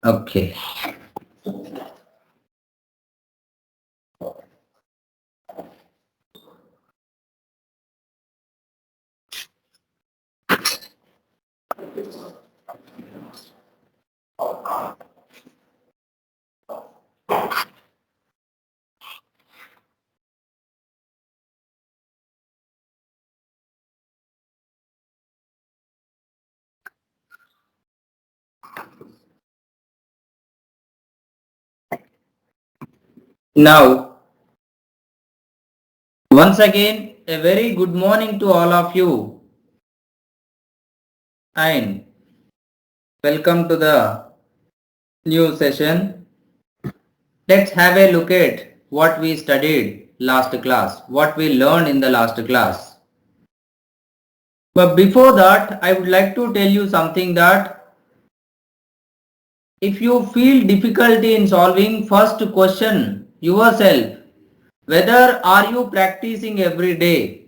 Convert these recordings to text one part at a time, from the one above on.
Okay. Now, once again, a very good morning to all of you and welcome to the new session. Let's have a look at what we studied last class, what we learned in the last class. But before that, I would like to tell you something that if you feel difficulty in solving, first question yourself whether are you practicing every day?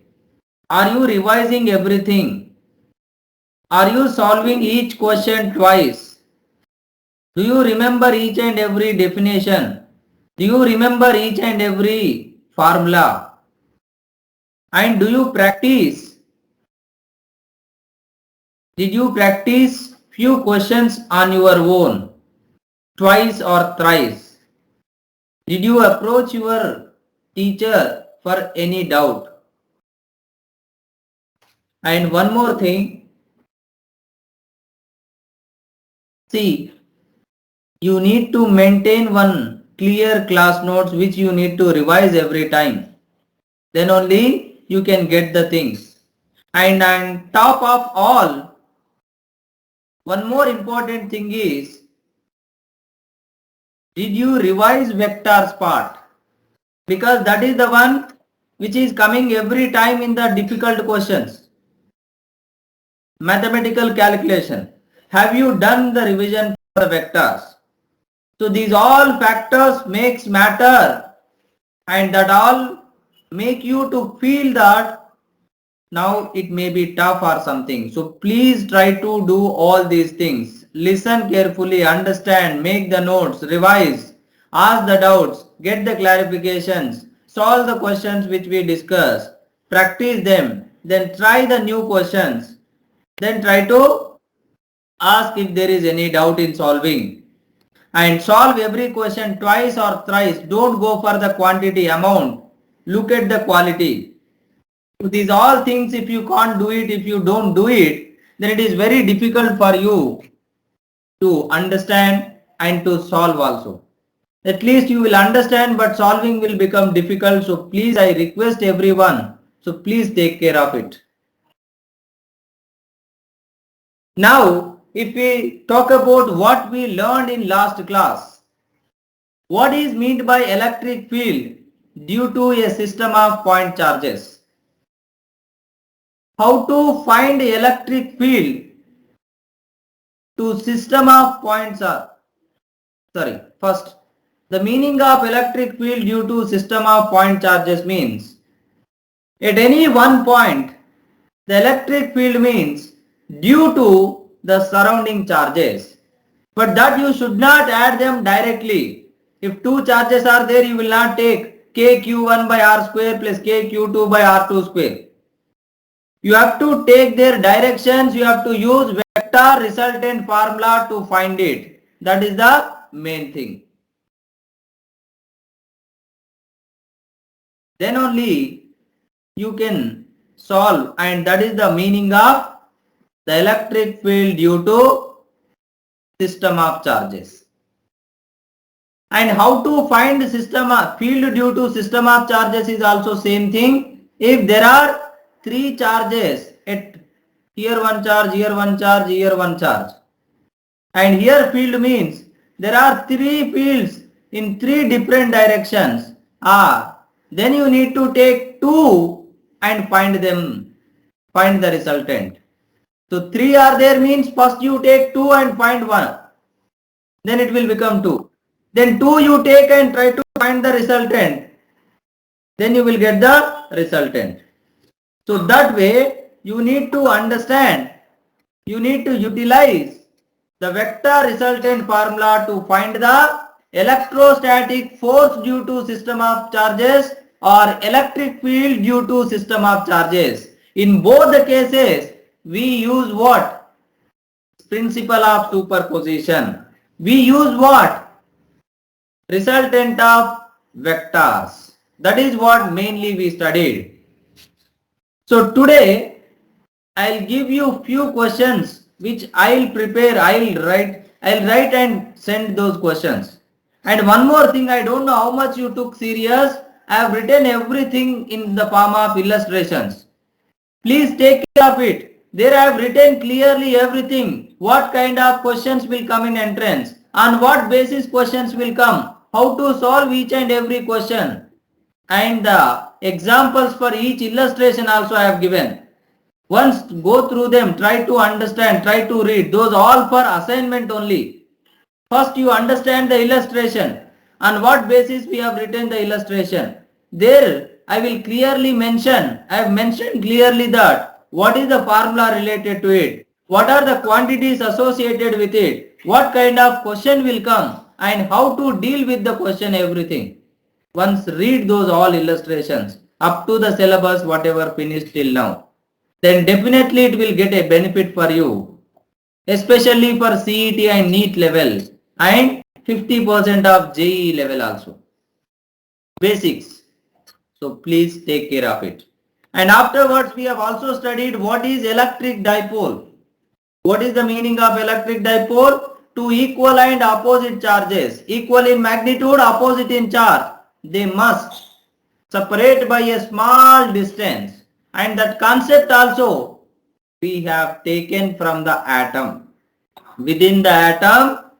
Are you revising everything? Are you solving each question twice? Do you remember each and every definition? Do you remember each and every formula? And do you practice? Did you practice few questions on your own, twice or thrice? Did you approach your teacher for any doubt? And one more thing, see, you need to maintain one clear class notes which you need to revise every time. Then only you can get the things. And on top of all, one more important thing is, did you revise vectors part? Because that is the one which is coming every time in the difficult questions. Mathematical calculation. Have you done the revision for the vectors? So these all factors makes matter and that all make you to feel that now it may be tough or something. So please try to do all these things. Listen carefully, understand, make the notes, revise, ask the doubts, get the clarifications, solve the questions which we discussed, practice them, then try the new questions, then try to ask if there is any doubt in solving. And solve every question twice or thrice. Don't go for the quantity amount. Look at the quality. So these all things, if you can't do it, if you don't do it, then it is very difficult for you to understand and to solve also. At least you will understand, but solving will become difficult. So please, I request everyone, so please take care of it. Now, if we talk about what we learned in last class, what is meant by electric field due to a system of point charges? How to find electric field to system of points are, sorry, first, the meaning of electric field due to system of point charges means, at any one point, the electric field means due to the surrounding charges. But that you should not add them directly. If two charges are there, you will not take kq1 by r square plus kq2 by r2 square. You have to take their directions, you have to use vector resultant formula to find it. That is the main thing. Then only you can solve, and that is the meaning of the electric field due to system of charges. And how to find system of field due to system of charges is also same thing. If there are three charges at here one charge, here one charge, here one charge, and here field means there are three fields in three different directions, then you need to take two and find them, find the resultant. So three are there means first you take two and find one, then it will become two. Then two you take and try to find the resultant, then you will get the resultant. So that way you need to understand, you need to utilize the vector resultant formula to find the electrostatic force due to system of charges or electric field due to system of charges. In both the cases, we use what? Principle of superposition. We use what? Resultant of vectors. That is what mainly we studied. So today I'll give you few questions which I'll prepare, I'll write and send those questions. And one more thing, I don't know how much you took serious. I have written everything in the form of illustrations. Please take care of it. There I have written clearly everything. What kind of questions will come in entrance? On what basis questions will come? How to solve each and every question. And the examples for each illustration also I have given. Once go through them, try to understand, try to read. Those all for assignment only. First you understand the illustration. On what basis we have written the illustration. There I will clearly mention, I have mentioned clearly that what is the formula related to it. What are the quantities associated with it. What kind of question will come and how to deal with the question, everything. Once read those all illustrations up to the syllabus whatever finished till now. Then definitely it will get a benefit for you, especially for CET and NEET level and 50% of JEE level also. Basics. So please take care of it. And afterwards we have also studied what is electric dipole. What is the meaning of electric dipole? Two equal and opposite charges, equal in magnitude, opposite in charge, they must separate by a small distance. And that concept also we have taken from the atom. Within the atom,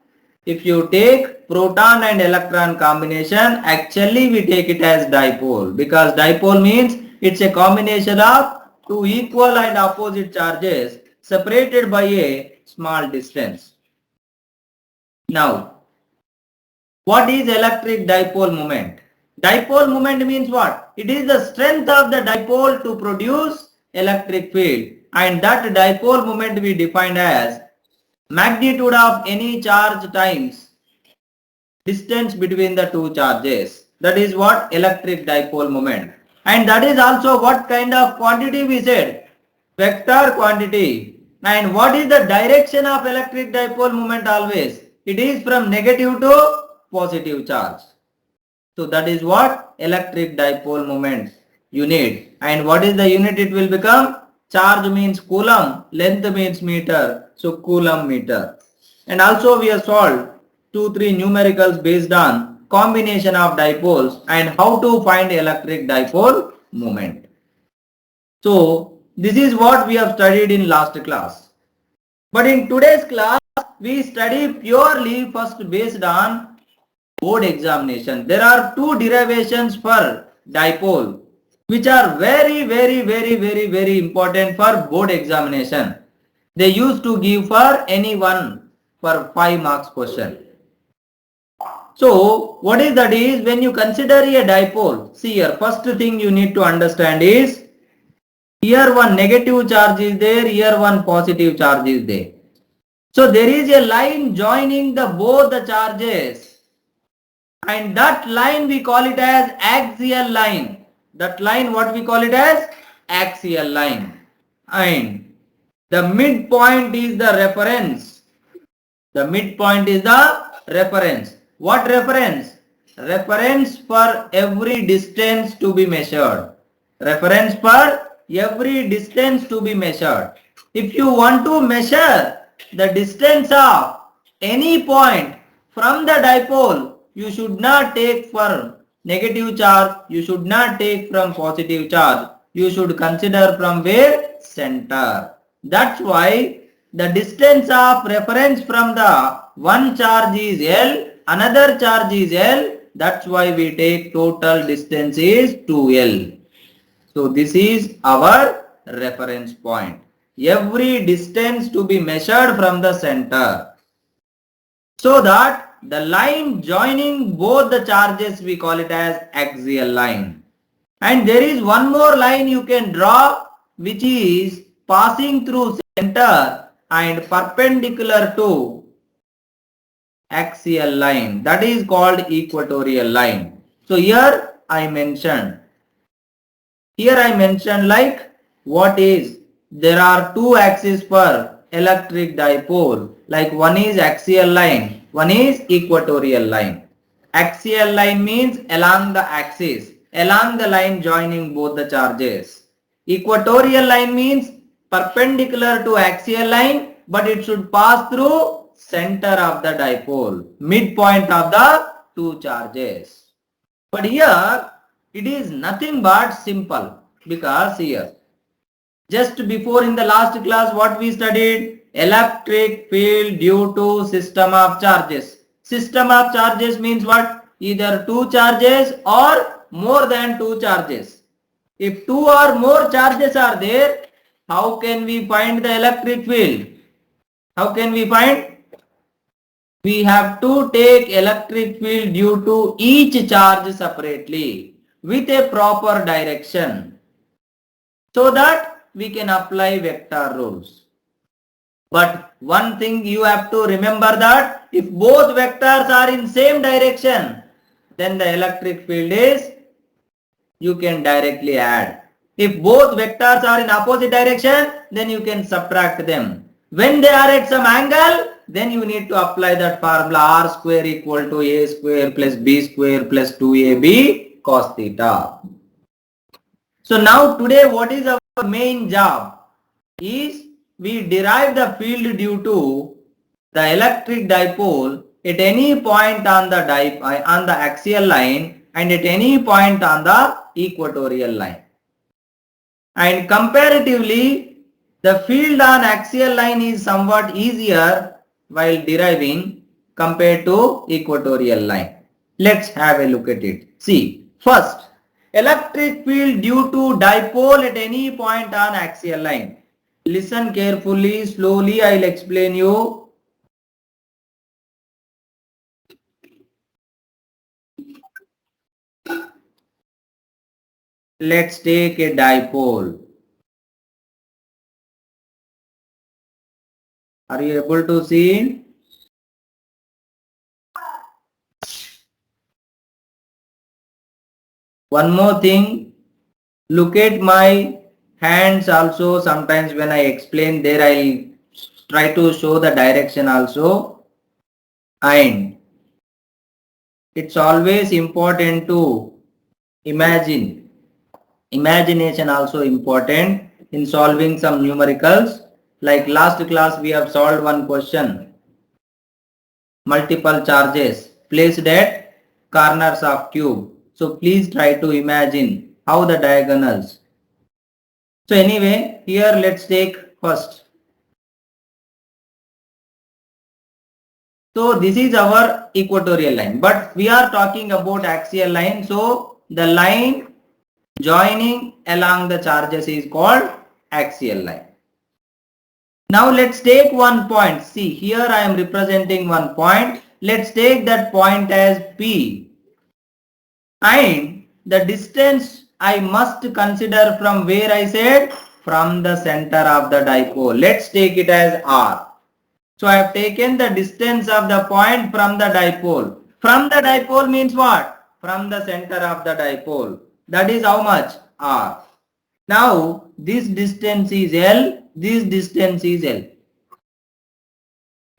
if you take proton and electron combination, actually we take it as dipole, because dipole means it's a combination of two equal and opposite charges separated by a small distance. Now, what is electric dipole moment? Dipole moment means what? It is the strength of the dipole to produce electric field, and that dipole moment we defined as magnitude of any charge times distance between the two charges. That is what electric dipole moment. And that is also what kind of quantity we said? Vector quantity. And what is the direction of electric dipole moment always? It is from negative to positive charge. So that is what electric dipole moment unit. And what is the unit it will become? Charge means coulomb, length means meter. So coulomb meter. And also we have solved 2-3 numericals based on combination of dipoles and how to find electric dipole moment. So this is what we have studied in last class. But in today's class we study purely first based on board examination. There are two derivations for dipole which are very important for board examination. They used to give for anyone for 5 marks question. So what is that is, when you consider a dipole, see here, first thing you need to understand is here one negative charge is there, here one positive charge is there. So there is a line joining the both the charges. And that line we call it as axial line. That line what we call it as axial line. And the midpoint is the reference. The midpoint is the reference. What reference? Reference for every distance to be measured. Reference for every distance to be measured. If you want to measure the distance of any point from the dipole, you should not take for negative charge, you should not take from positive charge, you should consider from where? Center. That's why the distance of reference from the one charge is L, another charge is L, that's why we take total distance is 2L. So this is our reference point. Every distance to be measured from the center. So that the line joining both the charges we call it as axial line. And there is one more line you can draw which is passing through center and perpendicular to axial line, that is called equatorial line. So here I mentioned like what is, there are two axes for electric dipole, like one is axial line, one is equatorial line. Axial line means along the axis, along the line joining both the charges. Equatorial line means perpendicular to axial line, but it should pass through center of the dipole, midpoint of the two charges. But here it is nothing but simple, because here just before in the last class what we studied, electric field due to system of charges. System of charges means what? Either two charges or more than two charges. If two or more charges are there, how can we find the electric field? How can we find? We have to take electric field due to each charge separately with a proper direction, so that we can apply vector rules. But one thing you have to remember, that if both vectors are in same direction, then the electric field is, you can directly add. If both vectors are in opposite direction, then you can subtract them. When they are at some angle, then you need to apply that formula, r square equal to a square plus b square plus 2ab cos theta. So now today what is our main job is, we derive the field due to the electric dipole at any point on the axial line and at any point on the equatorial line. And comparatively, the field on axial line is somewhat easier while deriving compared to equatorial line. Let's have a look at it. See, first, electric field due to dipole at any point on axial line. Listen carefully, slowly I will explain you. Let's take a dipole. Are you able to see? One more thing, look at my hands also. Sometimes when I explain there, I'll try to show the direction also. And it's always important to imagine. Imagination also important in solving some numericals. Like last class we have solved one question. Multiple charges placed at corners of cube. So please try to imagine how the diagonals. So anyway, here let's take first. So this is our equatorial line, but we are talking about axial line. So the line joining along the charges is called axial line. Now let's take one point. See, here I am representing one point. Let's take that point as P. And the distance I must consider from where, I said, from the center of the dipole. Let's take it as R. So I have taken the distance of the point from the dipole. From the dipole means what? From the center of the dipole. That is how much? R. Now this distance is L, this distance is L.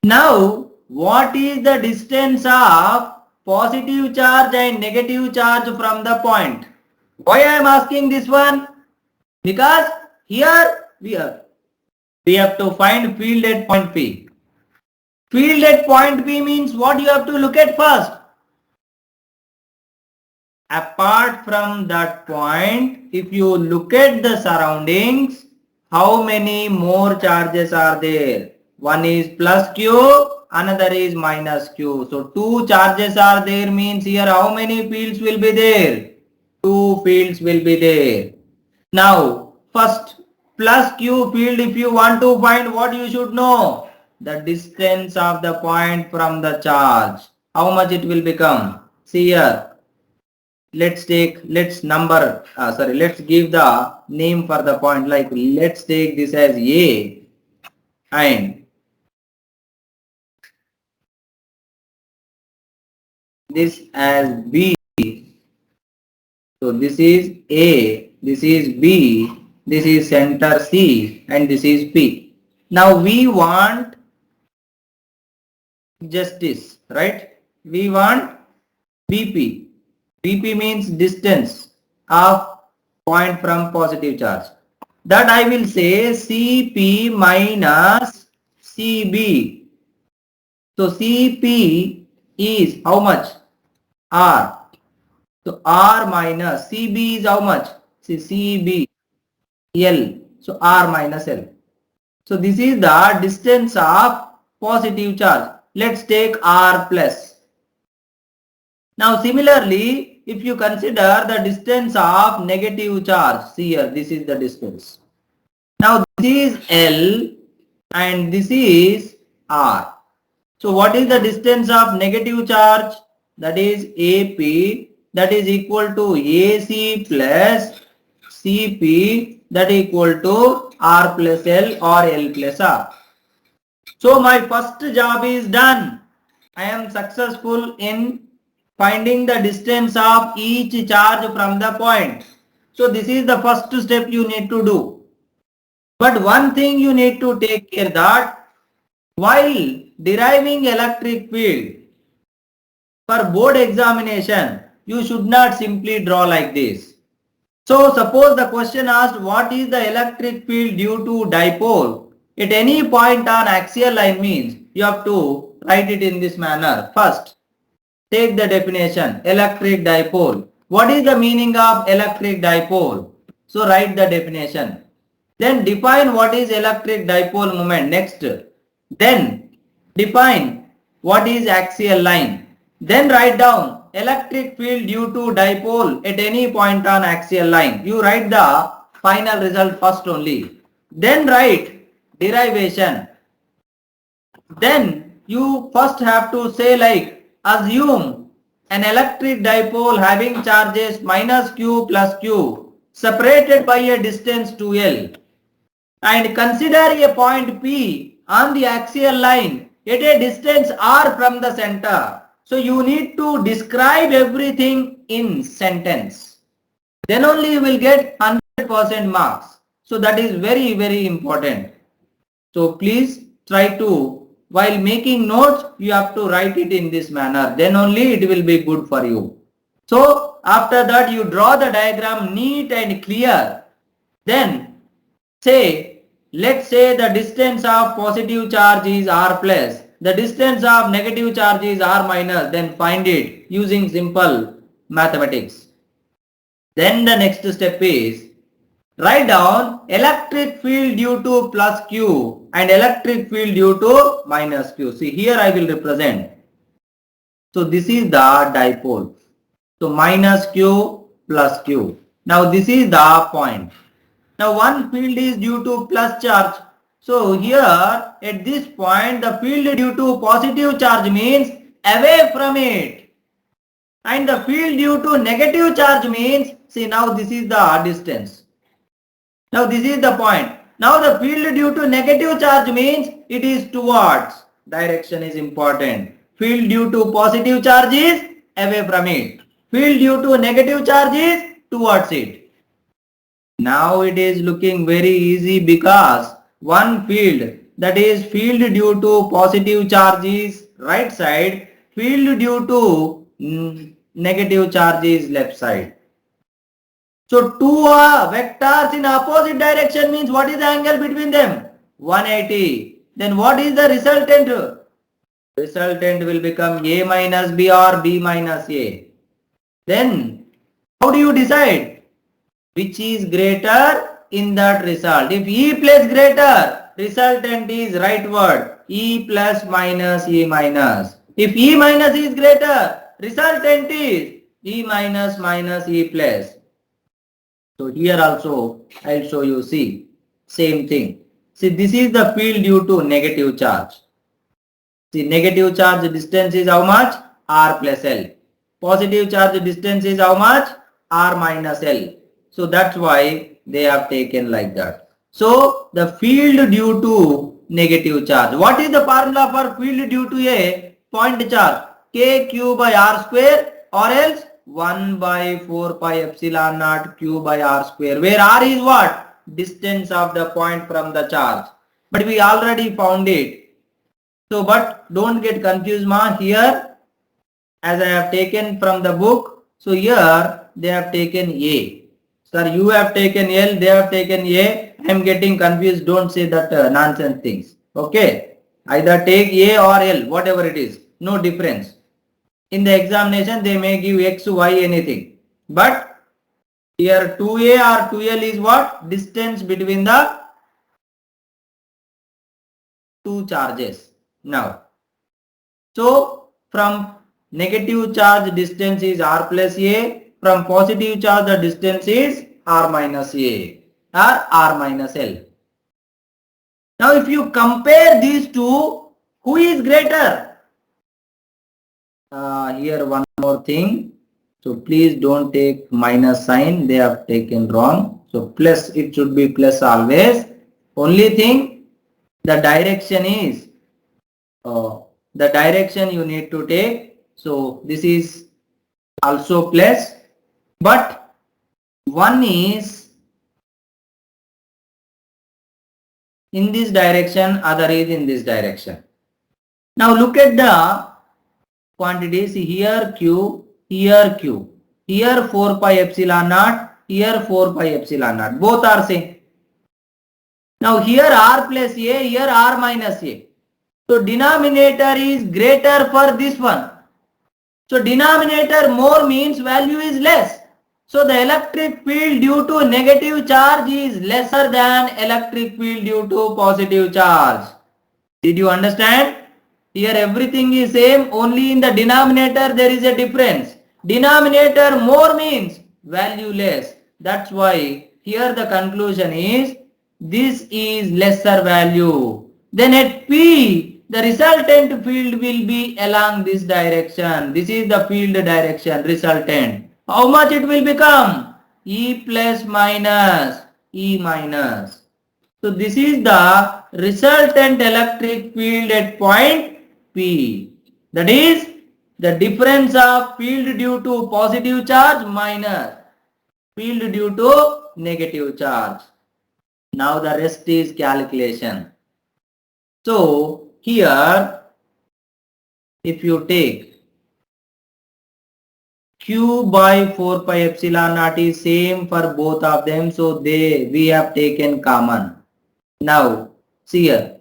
Now what is the distance of positive charge and negative charge from the point? Why I am asking this one? Because here we have to find field at point P. Field at point P means what you have to look at first. Apart from that point, if you look at the surroundings, how many more charges are there? One is plus Q, another is minus Q. So two charges are there, means here how many fields will be there? Two fields will be there. Now first, plus Q field, if you want to find, what you should know? The distance of the point from the charge. How much it will become? See here. Let's give the name for the point, like let's take this as A, and this as B. So this is A, this is B, this is center C, and this is P. Now we want justice, right? We want BP. BP means distance of point from positive charge. That I will say CP minus CB. So CP is how much? R. So R minus CB is how much? See CB L. So R minus L. So this is the distance of positive charge. Let's take R plus. Now similarly, if you consider the distance of negative charge, see here, this is the distance. Now this is L and this is R. So what is the distance of negative charge? That is AP, that is equal to AC plus CP, that is equal to R plus L or L plus R. So my first job is done. I am successful in finding the distance of each charge from the point. So this is the first step you need to do. But one thing you need to take care that while deriving electric field for board examination, you should not simply draw like this. So suppose the question asked what is the electric field due to dipole at any point on axial line means you have to write it in this manner. First, take the definition electric dipole. What is the meaning of electric dipole? So write the definition. Then define what is electric dipole moment. Next, then define what is axial line. Then write down electric field due to dipole at any point on axial line. You write the final result first only. Then write derivation. Then you first have to say like assume an electric dipole having charges minus q plus q separated by a distance 2L and consider a point P on the axial line at a distance r from the center. So you need to describe everything in sentence. Then only you will get 100% marks. So that is very, very important. So please try to, while making notes, you have to write it in this manner. Then only it will be good for you. So after that you draw the diagram neat and clear. Then say, let's say the distance of positive charge is r plus. The distance of negative charge is r minus. Then find it using simple mathematics. Then the next step is write down electric field due to plus q and electric field due to minus q. See here I will represent. So this is the dipole. So minus q plus q. Now this is the point. Now one field is due to plus charge. So here at this point the field due to positive charge means away from it. And the field due to negative charge means, see now this is the distance. Now this is the point. Now the field due to negative charge means it is towards. Direction is important. Field due to positive charge is away from it. Field due to negative charge is towards it. Now it is looking very easy because one field, that is field due to positive charge is right side, field due to negative charge is left side. So two vectors in opposite direction means what is the angle between them? 180. Then what is the resultant? Resultant will become A minus B or B minus A. Then how do you decide which is greater in that result? If E plus greater, resultant is rightward. E plus minus E minus. If E minus is greater, resultant is E minus minus E plus. So here also I will show you, see, same thing. See this is the field due to negative charge. See negative charge distance is how much? R plus L. Positive charge distance is how much? R minus L. So that's why they have taken like that. So the field due to negative charge. What is the formula for field due to a point charge? K Q by R square, or else 1 by 4 pi epsilon naught Q by R square, where R is what? Distance of the point from the charge. But we already found it. So, but don't get confused, ma. Here, as I have taken from the book, so here they have taken A. Sir, you have taken L, they have taken A. I am getting confused. Don't say that nonsense things. Okay. Either take A or L, whatever it is. No difference. In the examination, they may give X, Y, anything. But here 2A or 2L is what? Distance between the two charges. Now, so from negative charge distance is R plus A. From positive charge the distance is R minus A or R minus L. Now if you compare these two, who is greater? Here one more thing. So please don't take minus sign. They have taken wrong. So plus, it should be plus always. Only thing, the direction is the direction you need to take. So this is also plus, but one is in this direction, other is in this direction. Now look at the quantities. Here Q, here Q, here 4 pi epsilon naught, here 4 pi epsilon naught. Both are same. Now here R plus A, here R minus A. So denominator is greater for this one. So denominator more means value is less. So the electric field due to negative charge is lesser than electric field due to positive charge. Did you understand? Here everything is same, only in the denominator there is a difference. Denominator more means value less. That's why here the conclusion is this is lesser value. Then at P, the resultant field will be along this direction. This is the field direction resultant. How much it will become? E plus minus E minus. So this is the resultant electric field at point P. That is the difference of field due to positive charge minus field due to negative charge. Now the rest is calculation. So here if you take Q by 4 pi epsilon naught is same for both of them, so we have taken common. Now see here,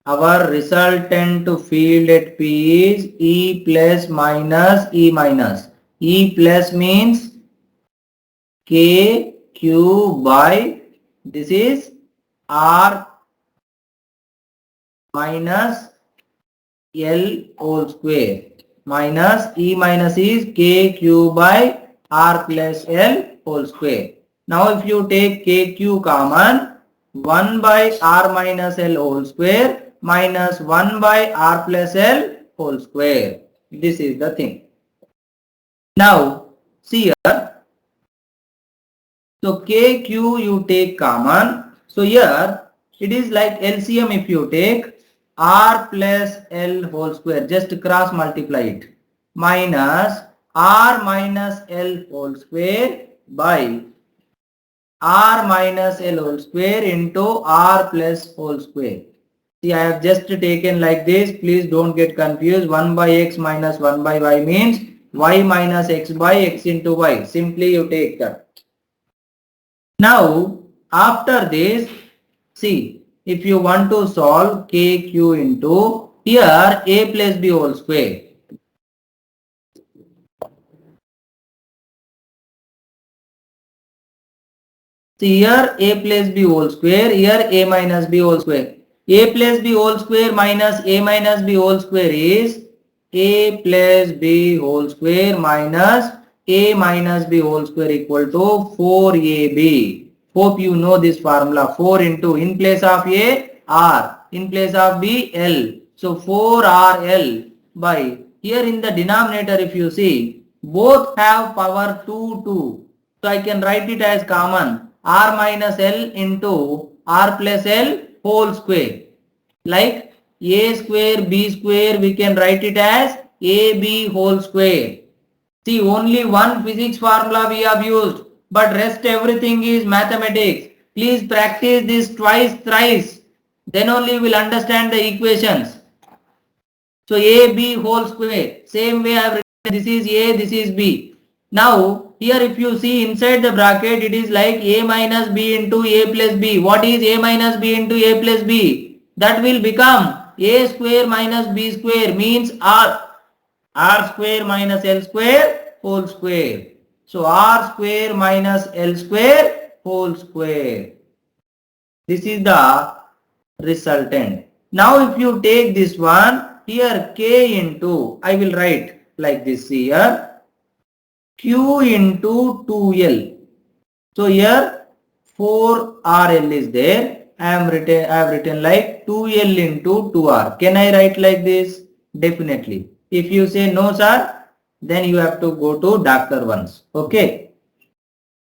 our resultant field at P is E plus minus E minus. E plus means K Q by, this is R minus L whole square, minus E minus is K Q by R plus L whole square. Now if you take K Q common, 1 by R minus L whole square minus 1 by R plus L whole square. This is the thing. Now see here. So KQ you take common. So here it is like LCM if you take R plus L whole square, just cross multiply it, minus R minus L whole square by R minus L whole square into R plus whole square. See, I have just taken like this. Please don't get confused. 1 by x minus 1 by y means y minus x by x into y. Simply you take that. Now, after this, see, if you want to solve KQ into here a plus b whole square. See here a plus b whole square, here a minus b whole square. A plus b whole square minus a minus b whole square is a plus b whole square minus a minus b whole square equal to 4ab. Hope you know this formula. 4 into, in place of a, r, in place of b, l. So 4rl by, here in the denominator if you see, both have power 2, 2. So I can write it as common, r minus l into r plus l whole square. Like A square B square, we can write it as AB whole square. See, only one physics formula we have used, but rest everything is mathematics. Please practice this twice, thrice. Then only you will understand the equations. So AB whole square. Same way I have written, this is A, this is B. Now here if you see inside the bracket, it is like A minus B into A plus B. What is A minus B into A plus B? That will become A square minus B square, means R square minus L square whole square. So R square minus L square whole square. This is the resultant. Now if you take this one, here K into, I will write like this here, Q into 2L. So here 4RL is there. I have written like 2L into 2R. Can I write like this? Definitely. If you say no sir, then you have to go to doctor once. Okay.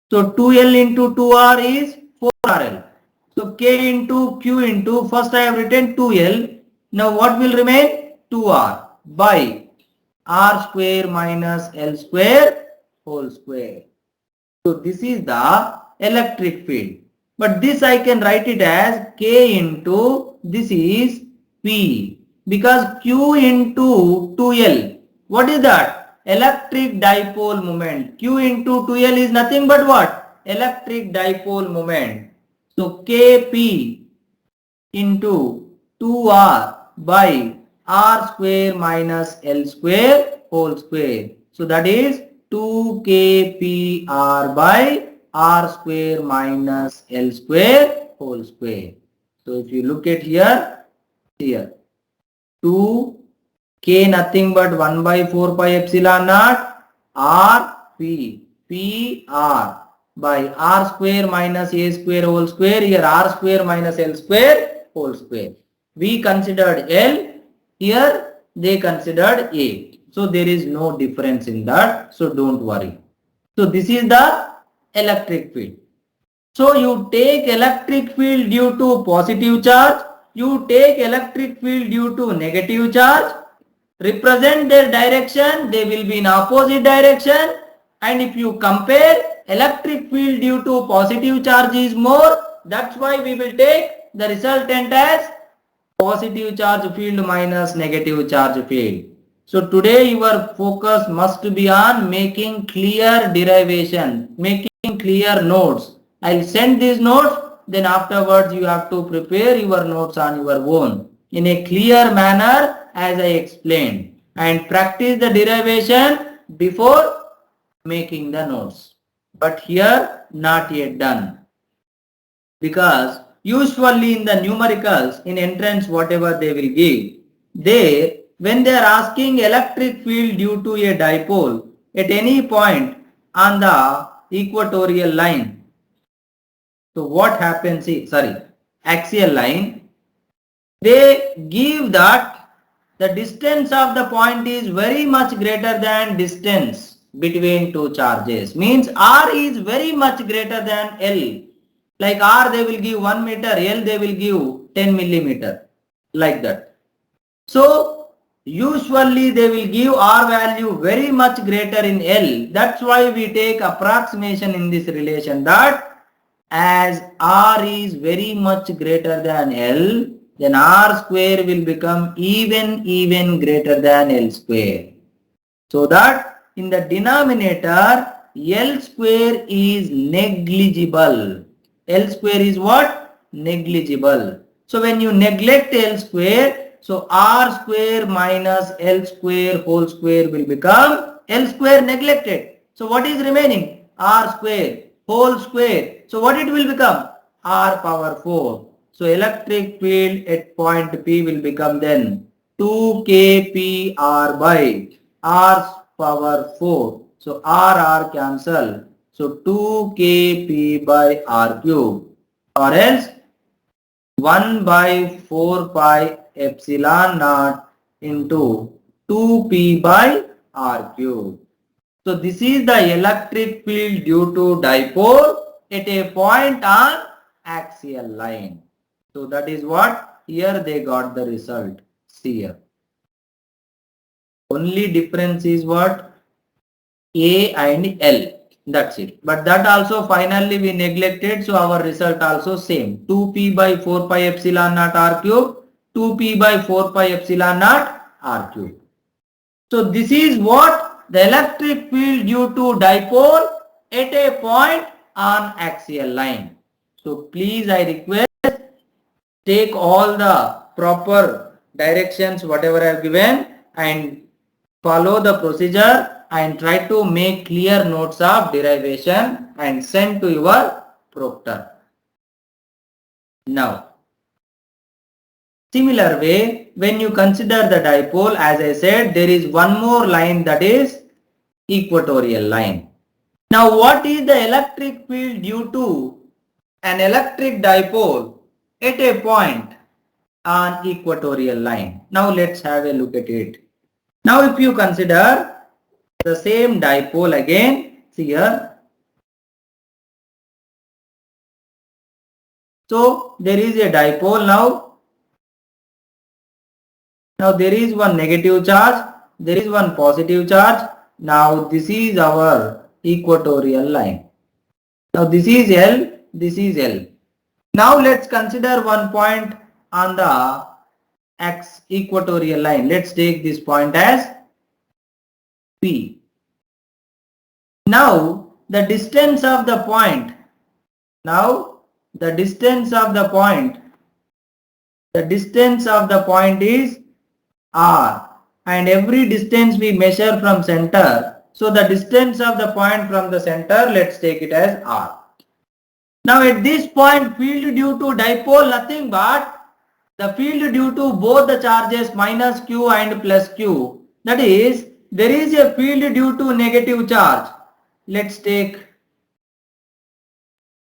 So 2L into 2R is 4RL. So K into Q into, first I have written 2L. Now what will remain? 2R by R square minus L square whole square. So this is the electric field. But this I can write it as K into, this is P. Because Q into 2L. What is that? Electric dipole moment. Q into 2L is nothing but what? Electric dipole moment. So Kp into 2R by R square minus L square whole square. So that is 2kpr by R square minus L square whole square. So if you look at here 2k nothing but 1 by 4 pi epsilon naught R P R by R square minus A square whole square, here R square minus L square whole square. We considered L, here they considered A. So there is no difference in that, so don't worry. So this is the electric field. So you take electric field due to positive charge, you take electric field due to negative charge, represent their direction, they will be in opposite direction, and if you compare, electric field due to positive charge is more, that's why we will take the resultant as positive charge field minus negative charge field. So today your focus must be on making clear derivation, making clear notes. I'll send these notes, then afterwards you have to prepare your notes on your own in a clear manner as I explained, and practice the derivation before making the notes. But here not yet done, because usually in the numericals in entrance whatever they will give, they when they are asking electric field due to a dipole at any point on the equatorial line. So what happens is, axial line, they give that the distance of the point is very much greater than distance between two charges. Means R is very much greater than L. Like R they will give 1 meter, L they will give 10 millimeter. Like that. So usually they will give R value very much greater in L. That's why we take approximation in this relation, that as R is very much greater than L, then R square will become even greater than L square. So that in the denominator, L square is negligible. L square is what? Negligible. So when you neglect L square, so R square minus L square whole square will become L square neglected. So what is remaining? R square whole square. So what it will become? R power 4. So electric field at point P will become then 2kpr by R power 4. So R cancel. So 2kp by R cube, or else 1 by 4 pi epsilon naught into 2p by R cube. So this is the electric field due to dipole at a point on axial line. So that is what here they got the result. See here. Only difference is what? A and L. That's it. But that also finally we neglected. So our result also same. 2p by 4 pi epsilon naught r cube. 2p by 4 pi epsilon naught r cube. So this is what the electric field due to dipole at a point on axial line. So please I request take all the proper directions whatever I have given and follow the procedure and try to make clear notes of derivation and send to your proctor. Now, similar way, when you consider the dipole, as I said, there is one more line, that is equatorial line. Now, what is the electric field due to an electric dipole at a point on equatorial line? Now, let's have a look at it. Now, if you consider the same dipole again, see here. So there is a dipole now. Now there is one negative charge, there is one positive charge. Now this is our equatorial line. Now this is L, this is L. Now let's consider one point on the X equatorial line. Let's take this point as P. Now the distance of the point, the distance of the point is R, and every distance we measure from center. So the distance of the point from the center, let's take it as R. Now at this point, field due to dipole nothing but the field due to both the charges minus Q and plus Q. That is, there is a field due to negative charge. Let's take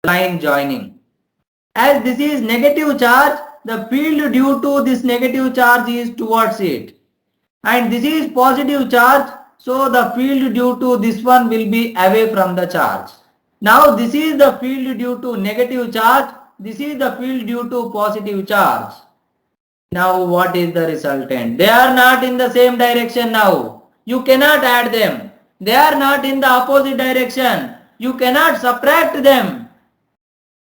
line joining. As this is negative charge, the field due to this negative charge is towards it. And this is positive charge, so the field due to this one will be away from the charge. Now this is the field due to negative charge, this is the field due to positive charge. Now what is the resultant? They are not in the same direction now. You cannot add them. They are not in the opposite direction. You cannot subtract them.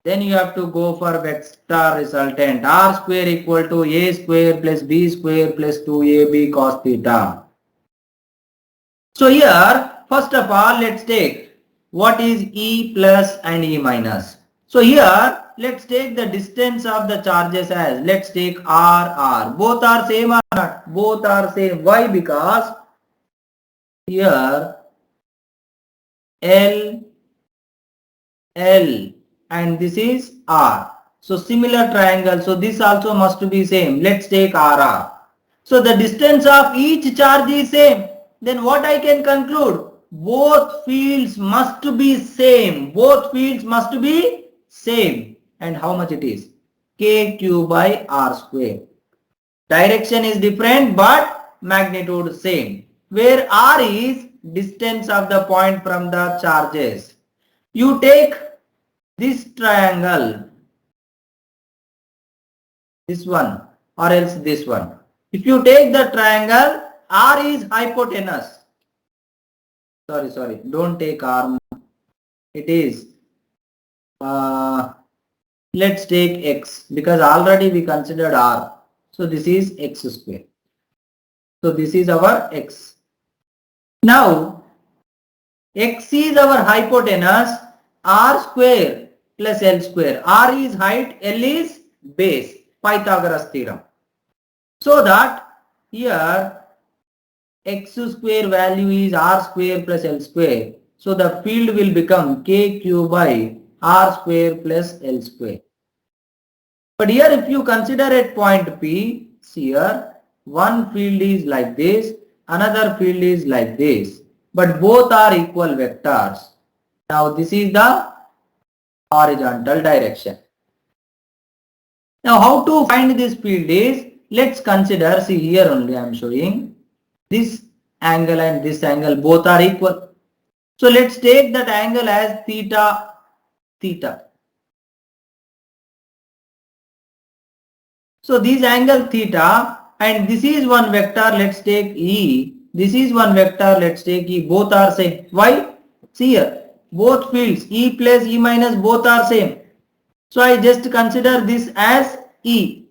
Then you have to go for vector resultant. R square equal to A square plus B square plus 2AB cos theta. So here, first of all, let's take what is E plus and E minus. So here, let's take the distance of the charges as, let's take R. Both are same or not? Both are same. Why? Because here L and this is R. So similar triangle. So this also must be same. Let's take RR. So the distance of each charge is same. Then what I can conclude? Both fields must be same. Both fields must be same. And how much it is? KQ by R square. Direction is different but magnitude same. Where R is distance of the point from the charges. You take this triangle, this one or else this one. If you take the triangle, R is hypotenuse. Sorry, don't take R. It is, let's take X because already we considered R. So this is X square. So this is our X. Now, X is our hypotenuse, R square plus L square. R is height, L is base. Pythagoras theorem. So that here X square value is R square plus L square. So the field will become KQ by R square plus L square. But here if you consider at point P, see here, one field is like this, another field is like this. But both are equal vectors. Now this is the horizontal direction. Now how to find this field is, let's consider, see here only I am showing, this angle and this angle both are equal. So let's take that angle as theta. So this angle theta and this is one vector, let's take E. This is one vector, let's take E. Both are same. Why? See here, both fields E plus E minus both are same. So I just consider this as E.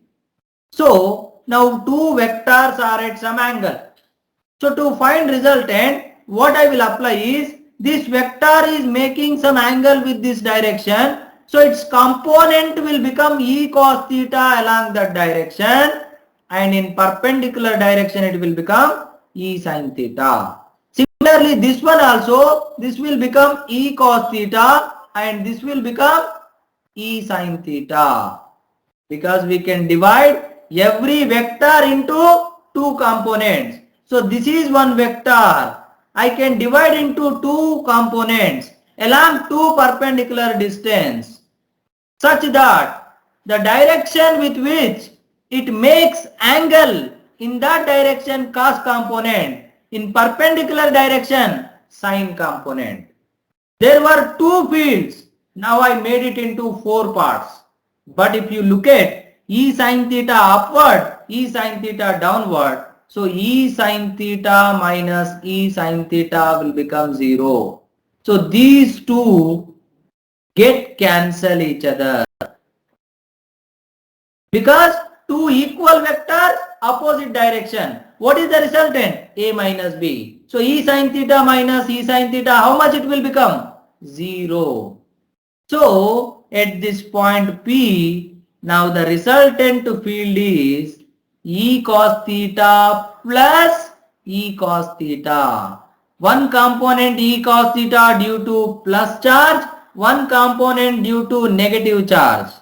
So now two vectors are at some angle. So to find resultant, what I will apply is this vector is making some angle with this direction. So its component will become E cos theta along that direction, and in perpendicular direction it will become E sin theta. Similarly, this one also, this will become E cos theta and this will become E sin theta, because we can divide every vector into two components. So this is one vector. I can divide into two components along two perpendicular distance, such that the direction with which it makes angle, in that direction cos component, in perpendicular direction sin component. There were two fields. Now I made it into four parts. But if you look at E sin theta upward, E sin theta downward, so E sin theta minus E sin theta will become 0. So these two get cancel each other, because two equal vectors opposite direction. What is the resultant? A minus B. So E sin theta minus E sin theta, how much it will become? 0. So at this point P, now the resultant field is E cos theta plus E cos theta. One component E cos theta due to plus charge, one component due to negative charge.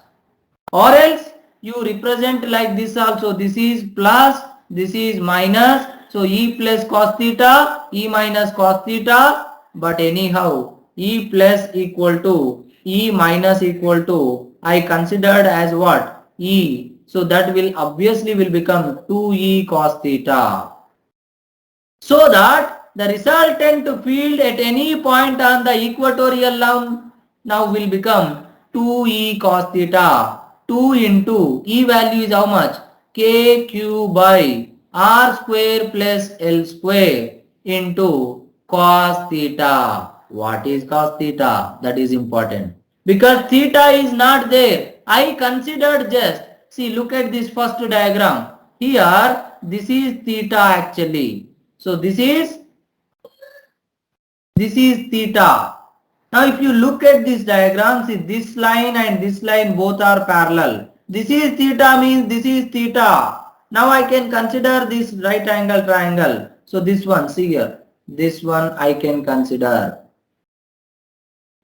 Or else you represent like this also. This is plus, this is minus. So E plus cos theta, E minus cos theta. But anyhow, E plus equal to E minus equal to, I considered as what? E. So that will obviously will become 2E cos theta. So that the resultant field at any point on the equatorial line now will become 2E cos theta. 2 into E value is how much? KQ by R square plus L square into cos theta. What is cos theta? That is important. Because theta is not there. I considered just, see, look at this first diagram. Here, this is theta actually. So this is theta. Now if you look at this diagram, see this line and this line both are parallel. This is theta means this is theta. Now I can consider this right angle triangle. So this one, see here, this one I can consider.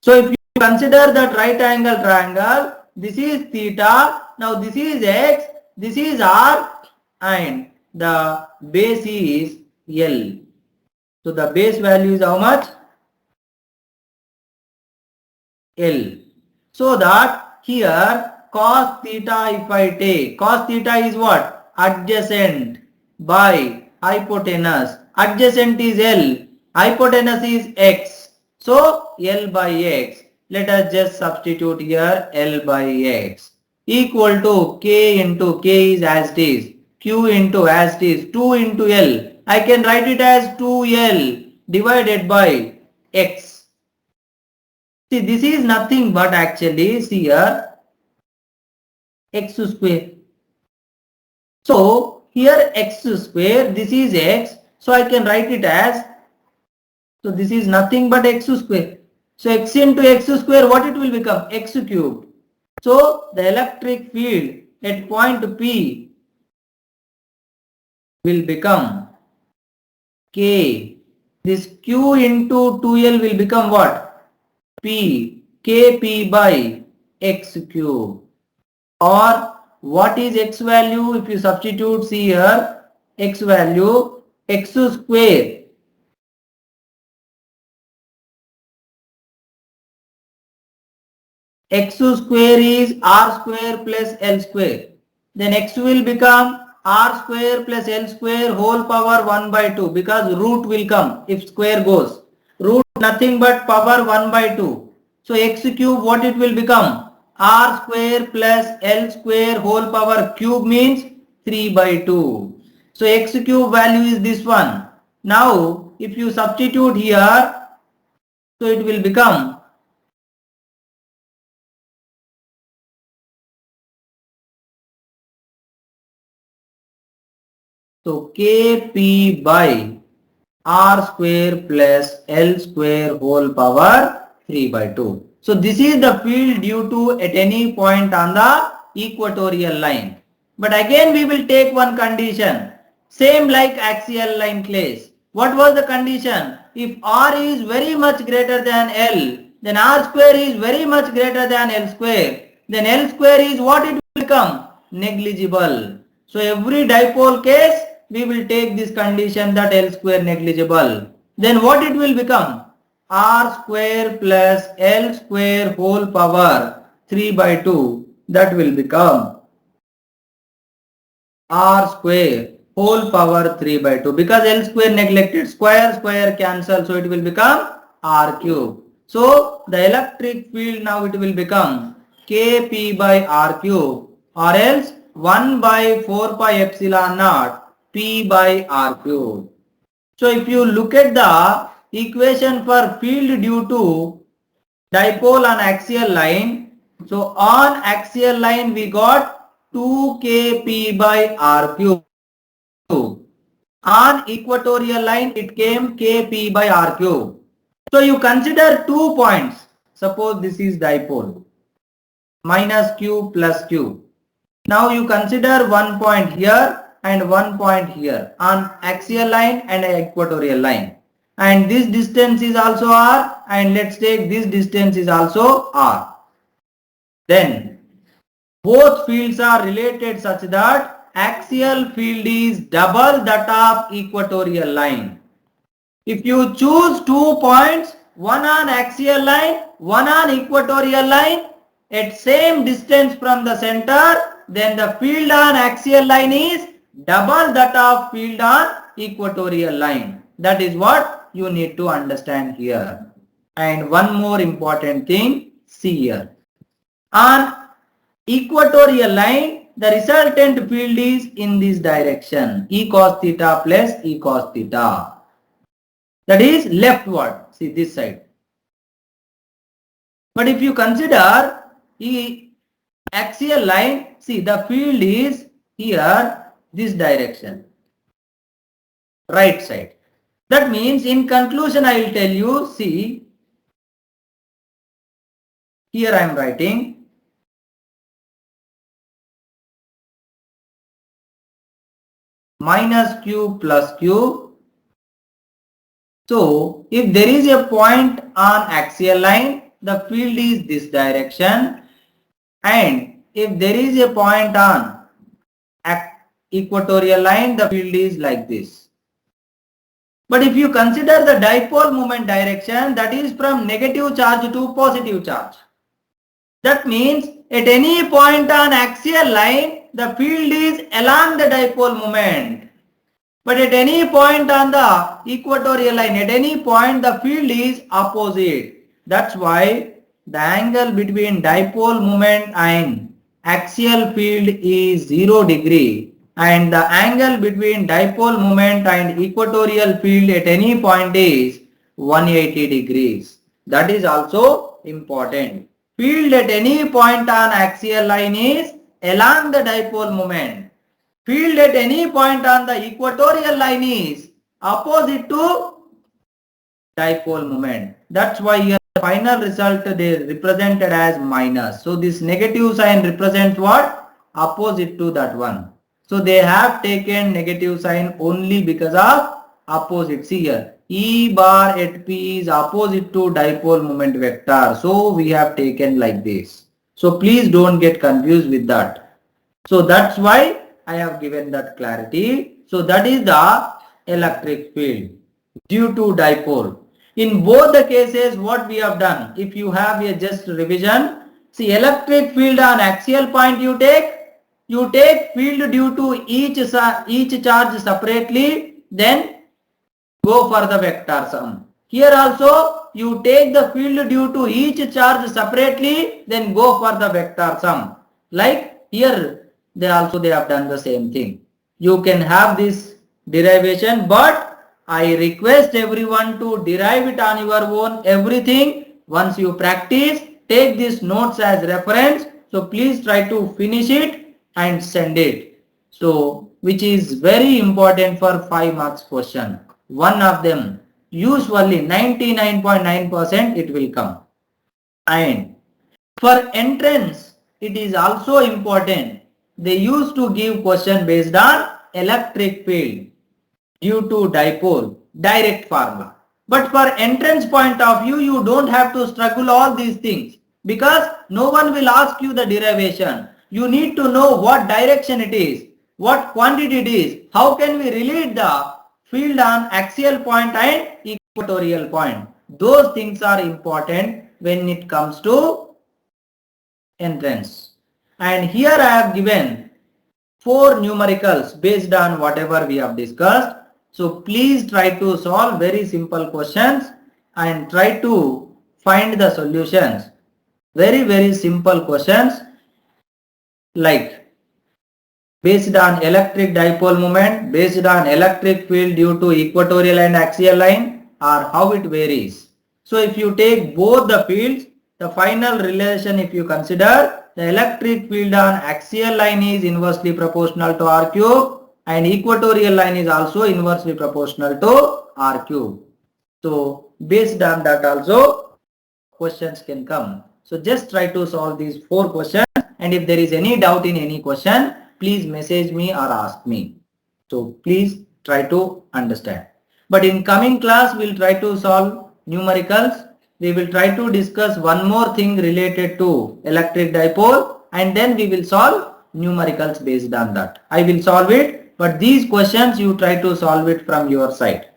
So if you consider that right angle triangle, this is theta. Now this is x, this is r, and the base is L. So the base value is how much? L. So that here cos theta, if I take, cos theta is what? Adjacent by hypotenuse. Adjacent is L, hypotenuse is x. So L by x. Let us just substitute here L by x equal to K into K is as it is, Q into as it is, 2 into L. I can write it as 2L divided by x. See, this is nothing but actually, see here, x square. So here x square, this is x. So I can write it as, so this is nothing but x square. So x into x square, what it will become? X cubed. So the electric field at point P will become K. This Q into 2L will become what? P. Kp by x cube. Or what is x value? If you substitute, see here, x value, x square. X square is r square plus L square. Then x will become r square plus L square whole power 1 by 2, because root will come if square goes. Root nothing but power 1 by 2. So x cube, what it will become? R square plus L square whole power cube means 3 by 2. So x cube value is this one. Now if you substitute here, so it will become so kp by r square plus l square whole power 3 by 2. So this is the field due to at any point on the equatorial line. But again we will take one condition, same like axial line case. What was the condition? If r is very much greater than l, then r square is very much greater than l square. Then l square is what it will become? Negligible. So every dipole case we will take this condition that L square negligible. Then what it will become? R square plus L square whole power 3 by 2. That will become R square whole power 3 by 2. Because L square neglected, square cancel. So it will become R cube. So the electric field now it will become Kp by R cube, or else 1 by 4 pi epsilon naught P by R cube. So if you look at the equation for field due to dipole on axial line, so on axial line we got 2 kp by R cube. On equatorial line it came kp by R cube. So you consider 2 points. Suppose this is dipole, minus q plus q. Now you consider 1 point here and 1 point here on axial line and equatorial line, and this distance is also r, and let's take this distance is also r. Then both fields are related such that axial field is double that of equatorial line. If you choose 2 points, one on axial line, one on equatorial line, at same distance from the center, then the field on axial line is double that of field on equatorial line. That is what you need to understand here. And one more important thing, see here. On equatorial line, the resultant field is in this direction, E cos theta plus E cos theta. That is leftward, see this side. But if you consider axial line, see the field is here, this direction, right side. That means in conclusion I will tell you, see here I am writing minus q plus q. So if there is a point on axial line, the field is this direction, and if there is a point on equatorial line, the field is like this. But if you consider the dipole moment direction, that is from negative charge to positive charge. That means at any point on axial line, the field is along the dipole moment. But at any point on the equatorial line, at any point the field is opposite. That's why the angle between dipole moment and axial field is 0 degree, and the angle between dipole moment and equatorial field at any point is 180 degrees. That is also important. Field at any point on axial line is along the dipole moment. Field at any point on the equatorial line is opposite to dipole moment. That's why here the final result they represented as minus. So this negative sign represents what? Opposite to that one. So they have taken negative sign only because of opposite. See here, E bar at P is opposite to dipole moment vector. So we have taken like this. So please don't get confused with that. So that's why I have given that clarity. So that is the electric field due to dipole. In both the cases, what we have done, if you have a just revision, see electric field on axial point you take field due to each charge separately, then go for the vector sum. Here also you take the field due to each charge separately, then go for the vector sum. Like here they have done the same thing. you can have this derivation, but I request everyone to derive it on your own, everything. Once you practice, take these notes as reference. So please try to finish it and send it. So which is very important for 5 marks question. One of them, usually 99.9% it will come. And for entrance, it is also important. They used to give question based on electric field due to dipole, direct formula. But for entrance point of view, you don't have to struggle all these things because no one will ask you the derivation. You need to know what direction it is, what quantity it is, how can we relate the field on axial point and equatorial point. Those things are important when it comes to entrance. And here I have given 4 numericals based on whatever we have discussed. So please try to solve very simple questions and try to find the solutions. Very simple questions like based on electric dipole moment, based on electric field due to equatorial and axial line, or how it varies. So if you take both the fields, the final relation if you consider, the electric field on axial line is inversely proportional to r cube and equatorial line is also inversely proportional to r cube. So based on that also questions can come. So just try to solve these 4 questions, and if there is any doubt in any question, please message me or ask me. So please try to understand. But in coming class, we'll try to solve numericals. We will try to discuss one more thing related to electric dipole, and then we will solve numericals based on that. I will solve it, but these questions you try to solve it from your side.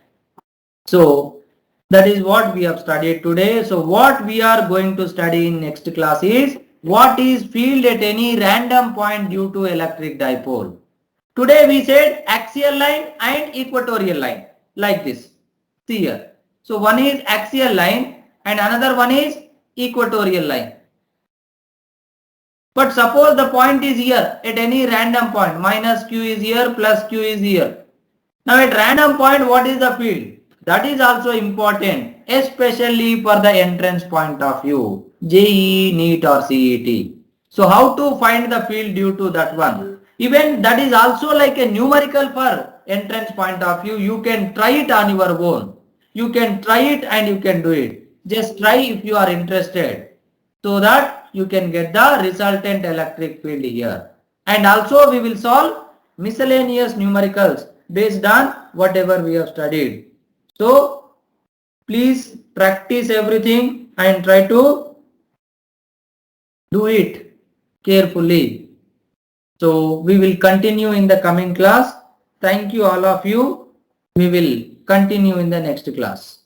So that is what we have studied today. So what we are going to study in next class is what is field at any random point due to electric dipole. Today we said axial line and equatorial line like this. See here. So one is axial line and another one is equatorial line. But suppose the point is here at any random point, minus q is here, plus q is here. Now at random point, what is the field? That is also important, especially for the entrance point of view, JEE, NEET or CET. So how to find the field due to that one? Even that is also like a numerical for entrance point of view. You can try it on your own. You can try it and you can do it. Just try if you are interested, so that you can get the resultant electric field here. And also we will solve miscellaneous numericals based on whatever we have studied. So please practice everything and try to do it carefully. So we will continue in the coming class. Thank you all of you. We will continue in the next class.